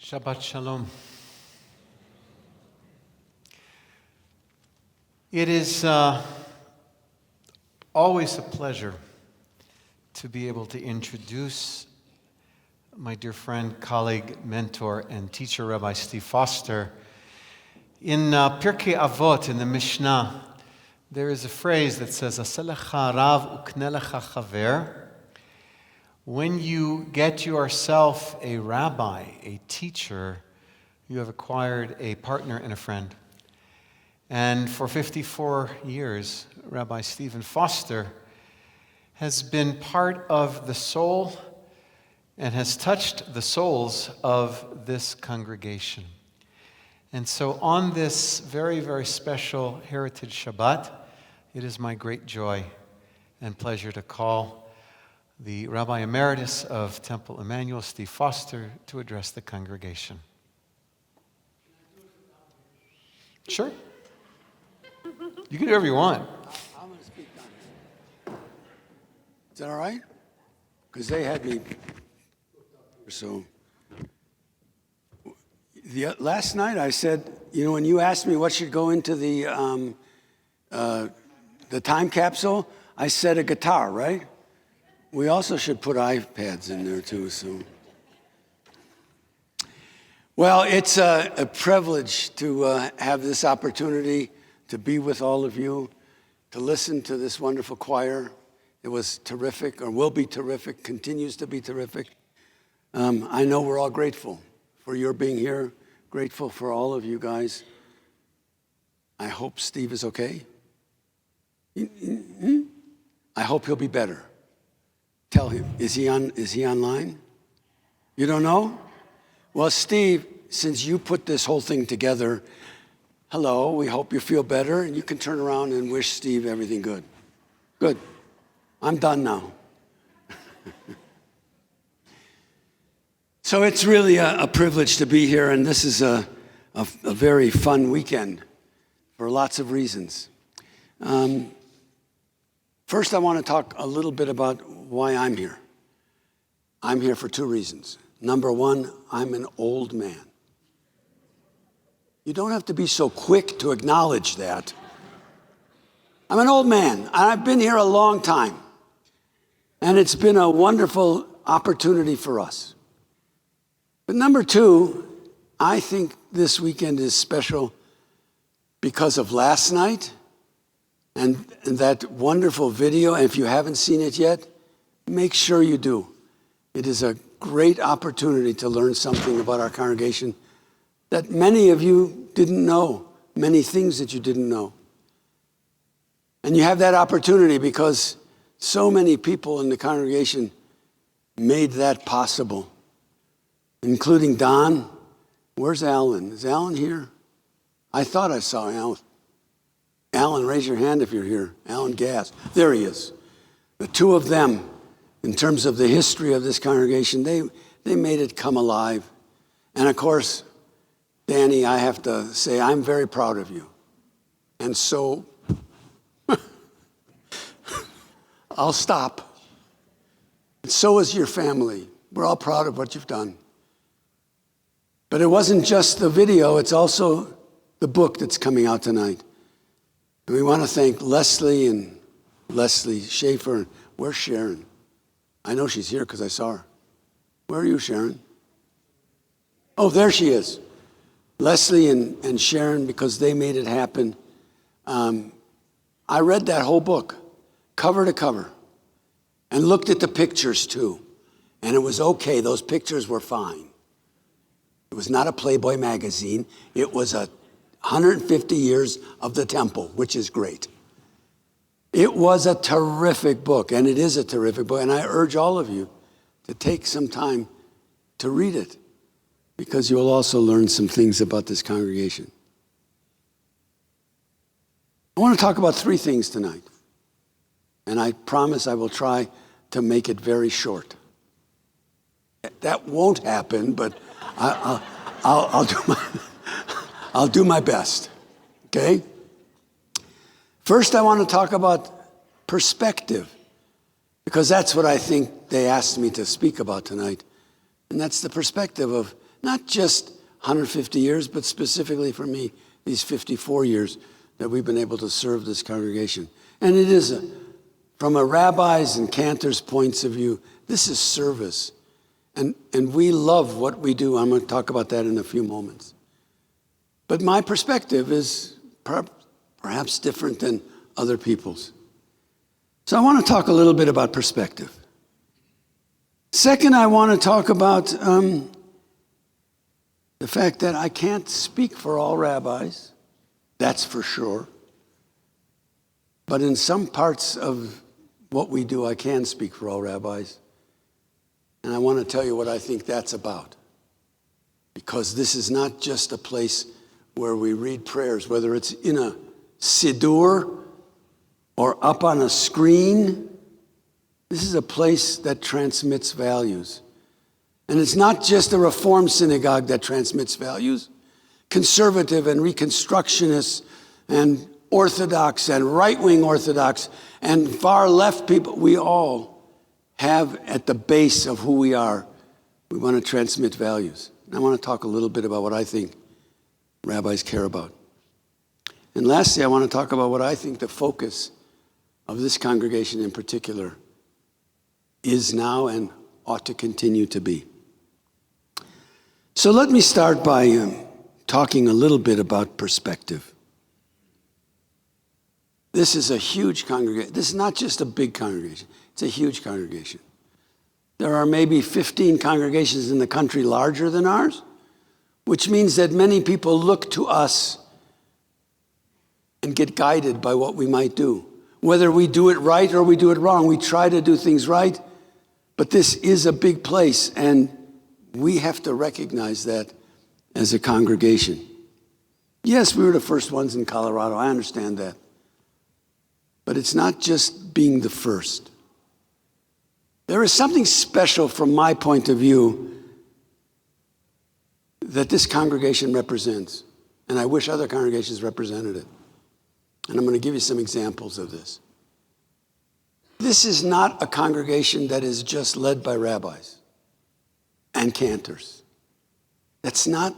Shabbat Shalom. It is always a pleasure to be able to introduce my dear friend, colleague, mentor, and teacher, Rabbi Steve Foster. In Pirkei Avot, in the Mishnah, there is a phrase that says, "Aseh lecha rav ukne lecha chaver." When you get yourself a rabbi, a teacher, you have acquired a partner and a friend. And for 54 years, Rabbi Stephen Foster has been part of the soul and has touched the souls of this congregation. And so on this very, very special Heritage Shabbat, it is my great joy and pleasure to call the Rabbi Emeritus of Temple Emanuel, Steve Foster, to address the congregation. Sure. You can do whatever you want. I'm going to speak on it. Is that all right? Because they had me. So last night I said, when you asked me what should go into the time capsule, I said a guitar, right? We also should put iPads in there too. So, well, it's a privilege to have this opportunity to be with all of you, to listen to this wonderful choir. It was terrific, or will be terrific, continues to be terrific. I know we're all grateful for your being here, grateful for all of you guys. I hope Steve is okay. I hope he'll be better. Tell him. Is he online? You don't know? Well, Steve, since you put this whole thing together, hello, we hope you feel better, and you can turn around and wish Steve everything good. Good. I'm done now. So it's really a privilege to be here, and this is a very fun weekend for lots of reasons. First, I want to talk a little bit about why I'm here. I'm here for two reasons. Number one, I'm an old man. You don't have to be so quick to acknowledge that. I'm an old man, and I've been here a long time. And it's been a wonderful opportunity for us. But number two, I think this weekend is special because of last night and that wonderful video. And if you haven't seen it yet, make sure you do. It is a great opportunity to learn something about our congregation that many of you didn't know, many things that you didn't know. And you have that opportunity because so many people in the congregation made that possible, including Don. Where's Alan? Is Alan here? I thought I saw Alan. Alan, raise your hand if you're here. Alan Gass. There he is. The two of them, in terms of the history of this congregation, they made it come alive. And of course, Danny, I have to say, I'm very proud of you. And so, I'll stop. And so is your family. We're all proud of what you've done. But it wasn't just the video, it's also the book that's coming out tonight. And we want to thank Leslie and Leslie Schaefer. Where's Sharon? I know she's here because I saw her. Where are you, Sharon? Oh, there she is. Leslie and Sharon, because they made it happen. I read that whole book, cover to cover, and looked at the pictures too. And it was okay. Those pictures were fine. It was not a Playboy magazine. It was 150 years of the temple, which is great. It was a terrific book, and it is a terrific book. And I urge all of you to take some time to read it, because you'll also learn some things about this congregation. I want to talk about three things tonight. And I promise I will try to make it very short. That won't happen, but I'll do my best, okay? First, I want to talk about perspective, because that's what I think they asked me to speak about tonight. And that's the perspective of Not just 150 years, but specifically for me, these 54 years that we've been able to serve this congregation. And it is, from a rabbi's and cantor's points of view, this is service. And we love what we do. I'm going to talk about that in a few moments. But my perspective is perhaps different than other people's. So I want to talk a little bit about perspective. Second, I want to talk about the fact that I can't speak for all rabbis, that's for sure. But in some parts of what we do, I can speak for all rabbis. And I want to tell you what I think that's about. Because this is not just a place where we read prayers, whether it's in a siddur or up on a screen. This is a place that transmits values. And it's not just a Reform synagogue that transmits values. Conservative and Reconstructionists and Orthodox and right-wing Orthodox and far-left people, we all have at the base of who we are, we want to transmit values. And I want to talk a little bit about what I think rabbis care about. And lastly, I want to talk about what I think the focus of this congregation in particular is now and ought to continue to be. So let me start by talking a little bit about perspective. This is a huge congregation. This is not just a big congregation. It's a huge congregation. There are maybe 15 congregations in the country larger than ours, which means that many people look to us and get guided by what we might do. Whether we do it right or we do it wrong, we try to do things right, but this is a big place, and we have to recognize that as a congregation. Yes, we were the first ones in Colorado. I understand that. But it's not just being the first. There is something special from my point of view that this congregation represents. And I wish other congregations represented it. And I'm going to give you some examples of this. This is not a congregation that is just led by rabbis and cantors. That's not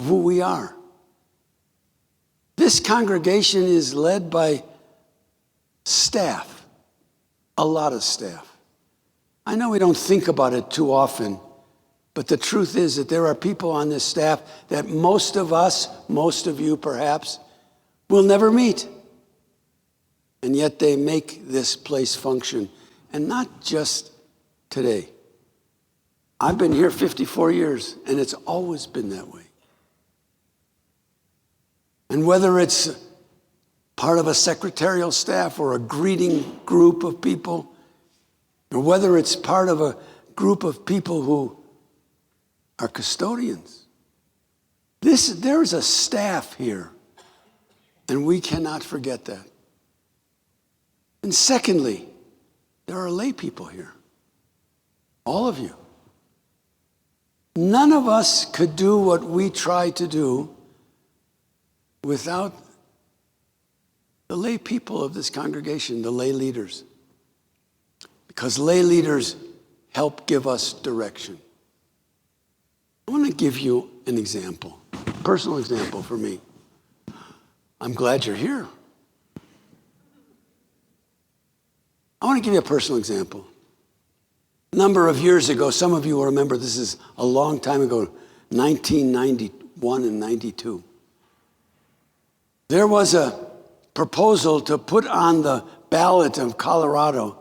who we are. This congregation is led by staff, a lot of staff. I know we don't think about it too often, but the truth is that there are people on this staff that most of us, most of you perhaps, will never meet. And yet they make this place function. And not just today. I've been here 54 years, and it's always been that way. And whether it's part of a secretarial staff or a greeting group of people, or whether it's part of a group of people who are custodians. There's a staff here, and we cannot forget that. And secondly, there are lay people here. All of you. None of us could do what we try to do without the lay people of this congregation, the lay leaders. Because lay leaders help give us direction. I want to give you an example, a personal example for me. I'm glad you're here. I want to give you a personal example. A number of years ago, some of you will remember this is a long time ago, 1991 and 92. There was a proposal to put on the ballot of Colorado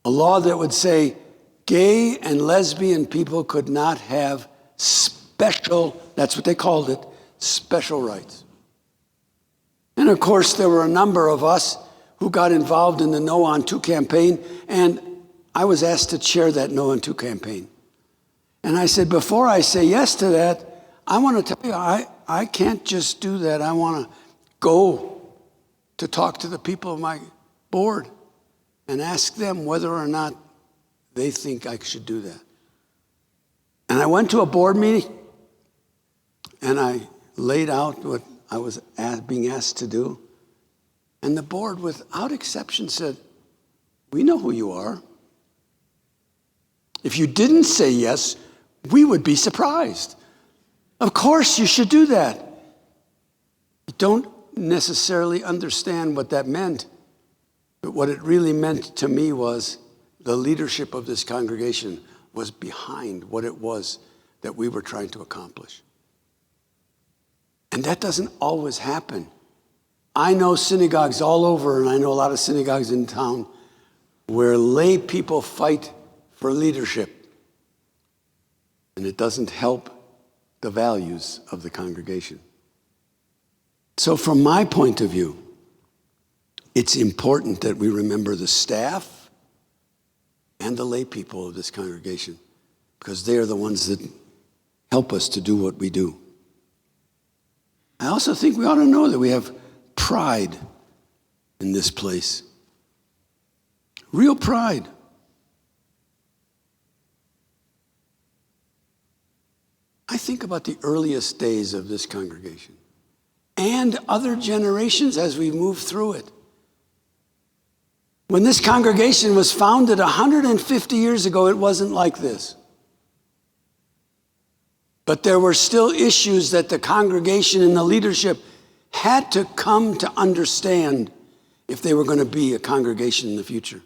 a law that would say gay and lesbian people could not have special, that's what they called it, special rights. And of course, there were a number of us who got involved in the No on 2 campaign, and I was asked to chair that No on 2 campaign. And I said, before I say yes to that, I want to tell you, I can't just do that. I want to go to talk to the people of my board and ask them whether or not they think I should do that. And I went to a board meeting, and I laid out what I was being asked to do. And the board, without exception, said, we know who you are. If you didn't say yes, we would be surprised. Of course you should do that. You don't necessarily understand what that meant, but what it really meant to me was the leadership of this congregation was behind what it was that we were trying to accomplish. And that doesn't always happen. I know synagogues all over, and I know a lot of synagogues in town where lay people fight for leadership, and it doesn't help the values of the congregation. So from my point of view, it's important that we remember the staff and the lay people of this congregation, because they are the ones that help us to do what we do. I also think we ought to know that we have pride in this place. Real pride. I think about the earliest days of this congregation and other generations as we move through it. When this congregation was founded 150 years ago, it wasn't like this. But there were still issues that the congregation and the leadership had to come to understand if they were going to be a congregation in the future.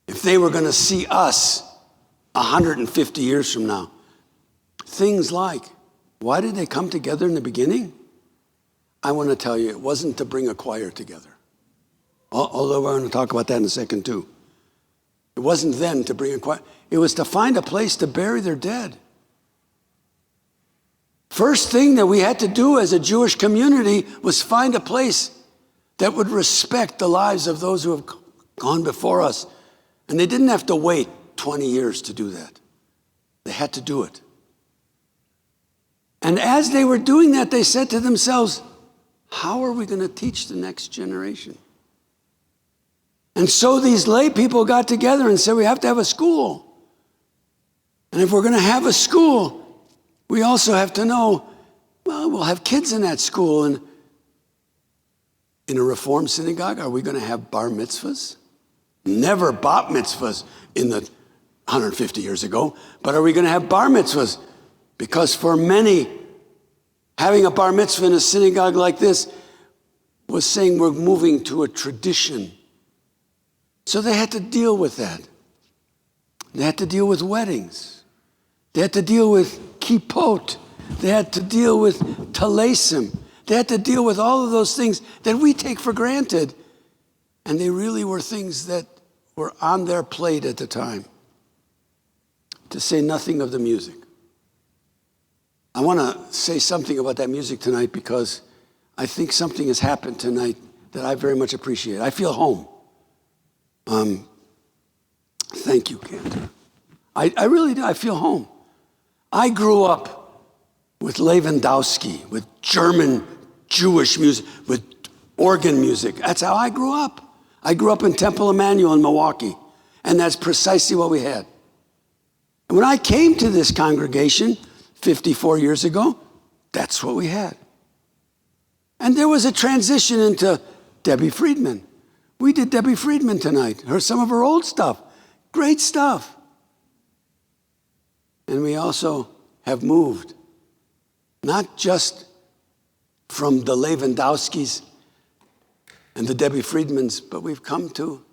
If they were going to see us 150 years from now. Things like, why did they come together in the beginning? I want to tell you, it wasn't to bring a choir together. Although we're going to talk about that in a second too. It wasn't then to bring a choir. It was to find a place to bury their dead. First thing that we had to do as a Jewish community was find a place that would respect the lives of those who have gone before us. And they didn't have to wait 20 years to do that. They had to do it. And as they were doing that, they said to themselves, how are we going to teach the next generation? And so these lay people got together and said, we have to have a school. And if we're going to have a school, we also have to know, well, we'll have kids in that school. And in a Reformed synagogue, are we going to have bar mitzvahs? Never bat mitzvahs in the 150 years ago, but are we going to have bar mitzvahs? Because for many, having a bar mitzvah in a synagogue like this was saying we're moving to a tradition. So they had to deal with that. They had to deal with weddings. They had to deal with kippot. They had to deal with talesim. They had to deal with all of those things that we take for granted. And they really were things that were on their plate at the time. To say nothing of the music. I want to say something about that music tonight because I think something has happened tonight that I very much appreciate. I feel home. Thank you, Cantor. I really do. I feel home. I grew up with Lewandowski, with German Jewish music, with organ music. That's how I grew up. I grew up in Temple Emanuel in Milwaukee, and that's precisely what we had. And when I came to this congregation 54 years ago, that's what we had. And there was a transition into Debbie Friedman. We did Debbie Friedman tonight, some of her old stuff. Great stuff. And we also have moved, not just from the Lewandowskis and the Debbie Friedmans, but we've come to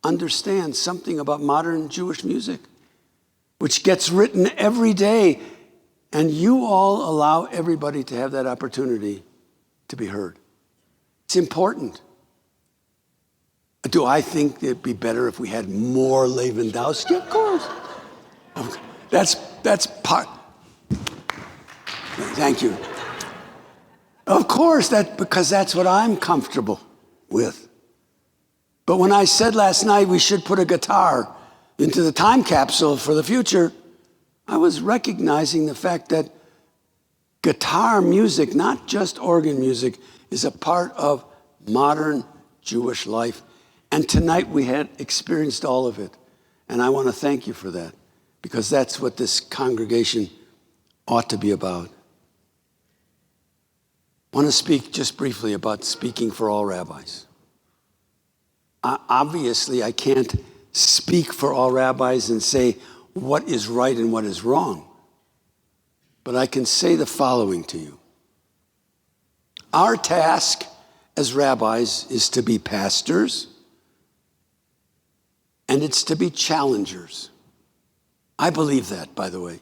understand something about modern Jewish music, which gets written every day. And you all allow everybody to have that opportunity to be heard. It's important. Do I think it'd be better if we had more Lewandowski? Of course. That's part. Thank you. Of course, because that's what I'm comfortable with. But when I said last night we should put a guitar into the time capsule for the future, I was recognizing the fact that guitar music, not just organ music, is a part of modern Jewish life. And tonight we had experienced all of it. And I want to thank you for that, because that's what this congregation ought to be about. I want to speak just briefly about speaking for all rabbis. Obviously, I can't speak for all rabbis and say what is right and what is wrong. But I can say the following to you. Our task as rabbis is to be pastors, and it's to be challengers. I believe that, by the way.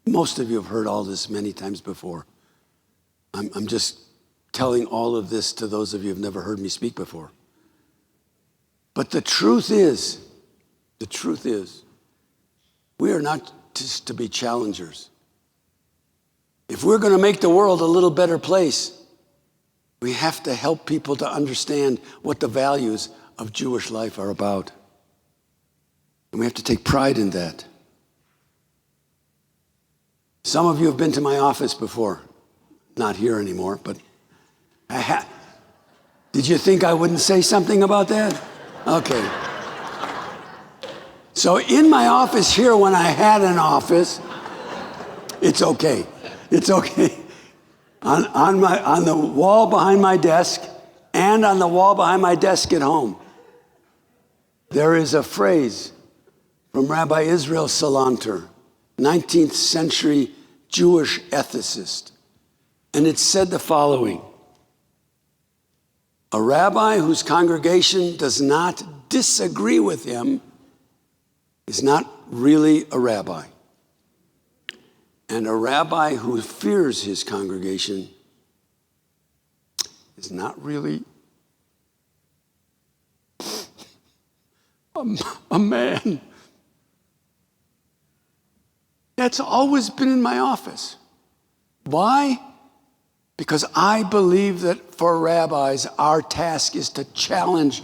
Most of you have heard all this many times before. I'm just telling all of this to those of you who have never heard me speak before. But the truth is, we are not just to be challengers. If we're going to make the world a little better place, we have to help people to understand what the values of Jewish life are about. And we have to take pride in that. Some of you have been to my office before. Not here anymore, but Did you think I wouldn't say something about that? Okay. So in my office here, when I had an office, it's okay. It's okay. On the wall behind my desk and on the wall behind my desk at home, there is a phrase from Rabbi Israel Salanter, 19th century Jewish ethicist. And it said the following: a rabbi whose congregation does not disagree with him is not really a rabbi. And a rabbi who fears his congregation is not really a man. That's always been in my office. Why? Because I believe that for rabbis, our task is to challenge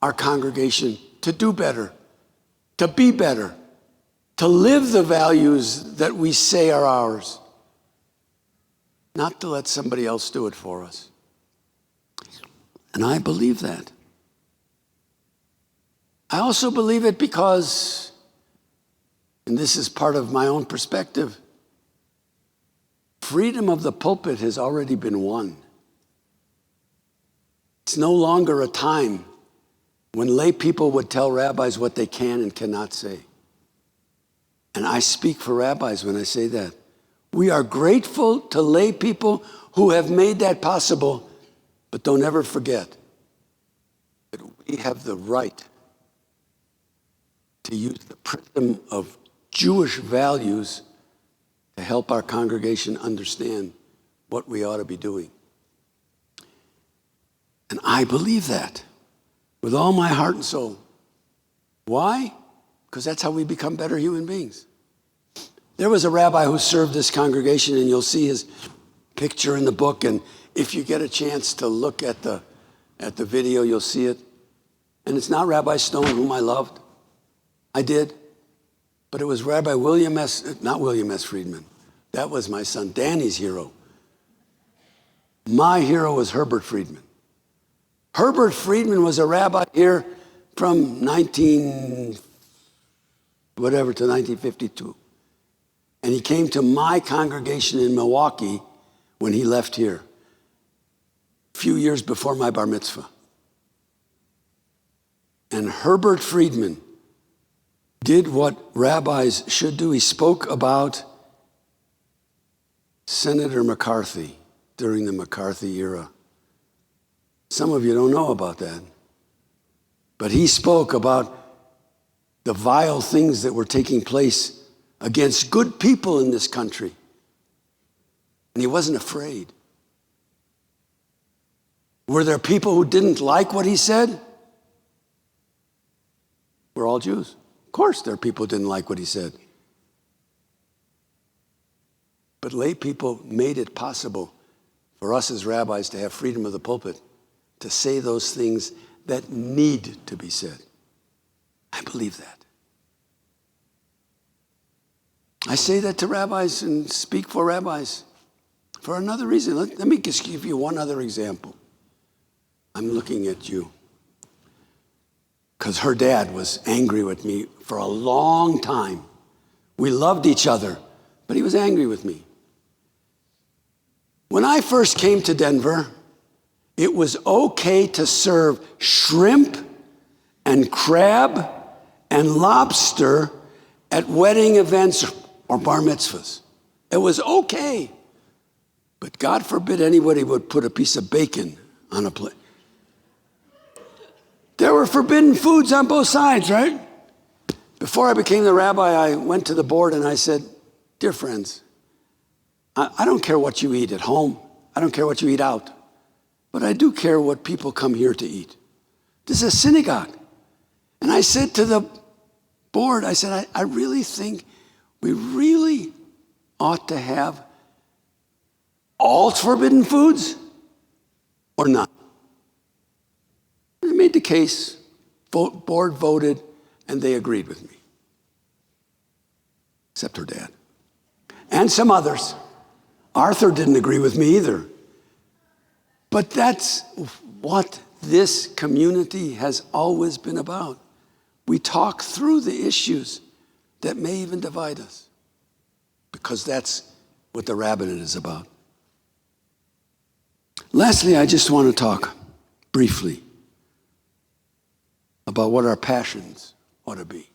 our congregation to do better, to be better, to live the values that we say are ours, not to let somebody else do it for us. And I believe that. I also believe it because, and this is part of my own perspective, freedom of the pulpit has already been won. It's no longer a time when lay people would tell rabbis what they can and cannot say. And I speak for rabbis when I say that. We are grateful to lay people who have made that possible, but don't ever forget that we have the right to use the prism of Jewish values to help our congregation understand what we ought to be doing. And I believe that with all my heart and soul. Why? Because that's how we become better human beings. There was a rabbi who served this congregation, and you'll see his picture in the book, and if you get a chance to look at the video, you'll see it. And it's not Rabbi Stone, whom I loved. I did. But it was Rabbi not William S. Friedman. That was my son Danny's hero. My hero was Herbert Friedman. Herbert Friedman was a rabbi here from 1952. And he came to my congregation in Milwaukee when he left here, a few years before my bar mitzvah. And Herbert Friedman did what rabbis should do. He spoke about Senator McCarthy during the McCarthy era. Some of you don't know about that. But he spoke about the vile things that were taking place against good people in this country. And he wasn't afraid. Were there people who didn't like what he said? We're all Jews. Of course there are people who didn't like what he said. But lay people made it possible for us as rabbis to have freedom of the pulpit, to say those things that need to be said. I believe that. I say that to rabbis and speak for rabbis for another reason. Let me just give you one other example. I'm looking at you because her dad was angry with me for a long time. We loved each other, but he was angry with me. When I first came to Denver, it was okay to serve shrimp and crab and lobster at wedding events or bar mitzvahs. It was okay. But God forbid anybody would put a piece of bacon on a plate. There were forbidden foods on both sides, right? Before I became the rabbi, I went to the board and I said, dear friends, I don't care what you eat at home. I don't care what you eat out. But I do care what people come here to eat. This is a synagogue. And I said to the board, I said, I really think we really ought to have all forbidden foods or none. I made the case, board voted, and they agreed with me. Except her dad. And some others. Arthur didn't agree with me either. But that's what this community has always been about. We talk through the issues that may even divide us, because that's what the rabbinate is about. Lastly, I just want to talk briefly about what our passions ought to be.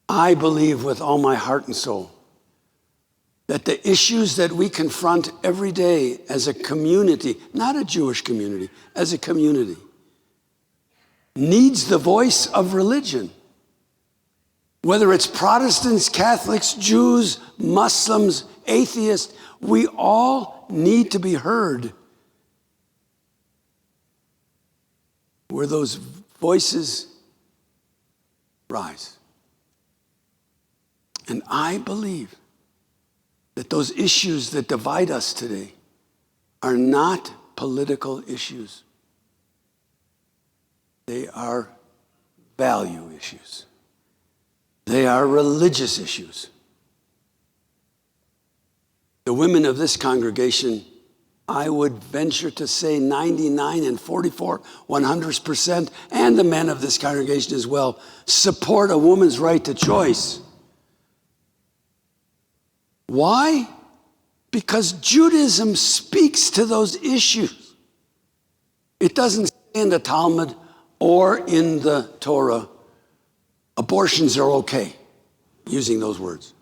I believe with all my heart and soul that the issues that we confront every day as a community, not a Jewish community, as a community, needs the voice of religion. Whether it's Protestants, Catholics, Jews, Muslims, atheists, we all need to be heard. Where those voices rise. And I believe that those issues that divide us today are not political issues. They are value issues. They are religious issues. The women of this congregation, I would venture to say 99 and 44, 100%, and the men of this congregation as well, support a woman's right to choice. Why? Because Judaism speaks to those issues. It doesn't say in the Talmud or in the Torah, abortions are okay, using those words.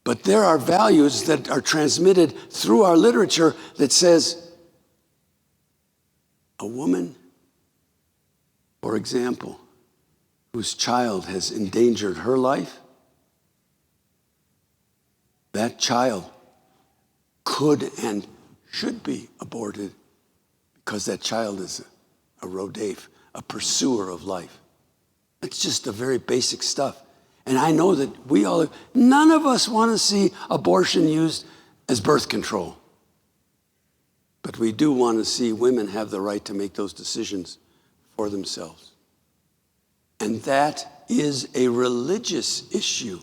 But there are values that are transmitted through our literature that says a woman, for example, whose child has endangered her life, that child could and should be aborted because that child is a rodef, a pursuer of life. It's just the very basic stuff. And I know that none of us want to see abortion used as birth control. But we do want to see women have the right to make those decisions for themselves. And that is a religious issue,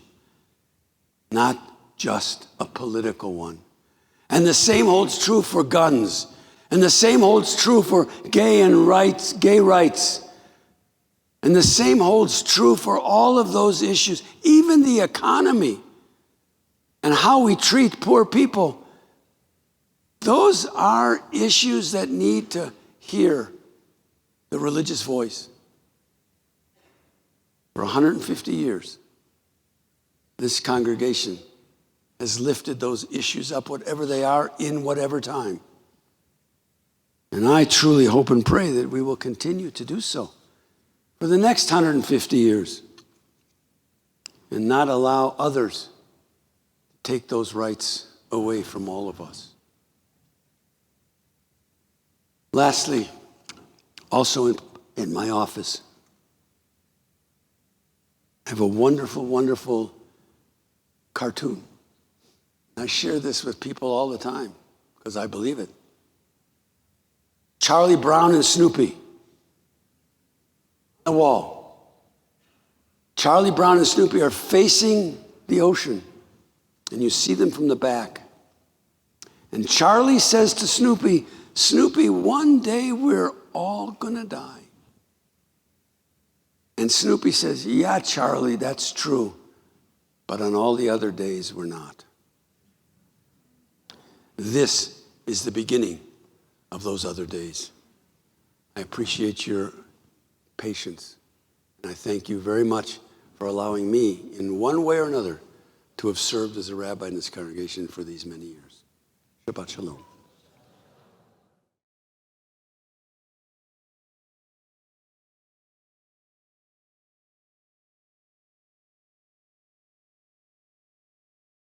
not just a political one. And the same holds true for guns. And the same holds true for gay rights. And the same holds true for all of those issues, even the economy and how we treat poor people. Those are issues that need to hear the religious voice. For 150 years, this congregation has lifted those issues up, whatever they are, in whatever time. And I truly hope and pray that we will continue to do so for the next 150 years and not allow others to take those rights away from all of us. Lastly, also in my office, I have a wonderful, wonderful cartoon. I share this with people all the time because I believe it. Charlie Brown and Snoopy. On the wall. Charlie Brown and Snoopy are facing the ocean, and you see them from the back. And Charlie says to Snoopy, Snoopy, one day we're all gonna die. And Snoopy says, yeah, Charlie, that's true. But on all the other days, we're not. This is the beginning of those other days. I appreciate your patience. And I thank you very much for allowing me, in one way or another, to have served as a rabbi in this congregation for these many years. Shabbat shalom.